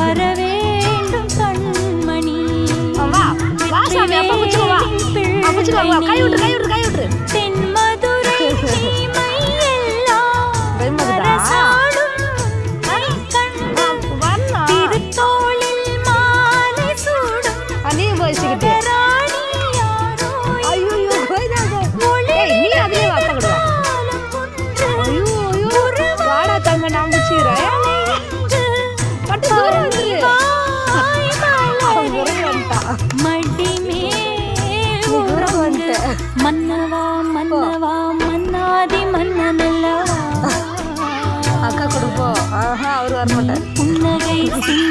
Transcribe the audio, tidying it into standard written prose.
வர வேண்டும் கண்மணி. வா சாமி, அப்பா புடிச்சுக்கோ, வா புடிச்சுக்கோ, வா கை விட்டு கை விட்டு. தென்மதுரை சீமையெல்லாம் அரசாடும் திருத்தோளில் மாலை சூடும் நீ போயிச்சுக்கிட்டு நான் முடிச்சுக்கிறேன். மன்னவா மன்னவா மன்னாதி மன்னனல்லவா. அக்கா கொடுப்போம். அவர் வரமாட்டார். புன்னகை சிந்தி